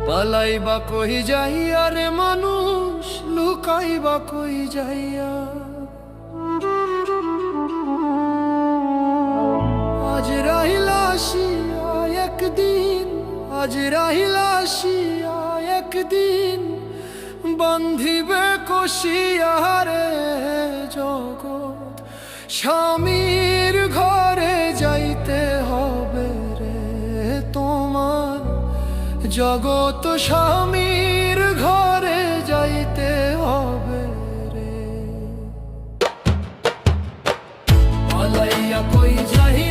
পালাইবা কই যাইয়া রে মানুষ, লুকাইবা কই যাইয়া। আজ রাহিলা আসিয়া একদিন, আজ রাহিলা আসিয়া একদিন, বান্ধিবে কষিয়া রে জগৎ। স্বামীর ঘরে যাইতে হবে রে তোমার, জগৎ স্বামীর ঘরে যাইতে হবে রে। পালাইয়া কই যাই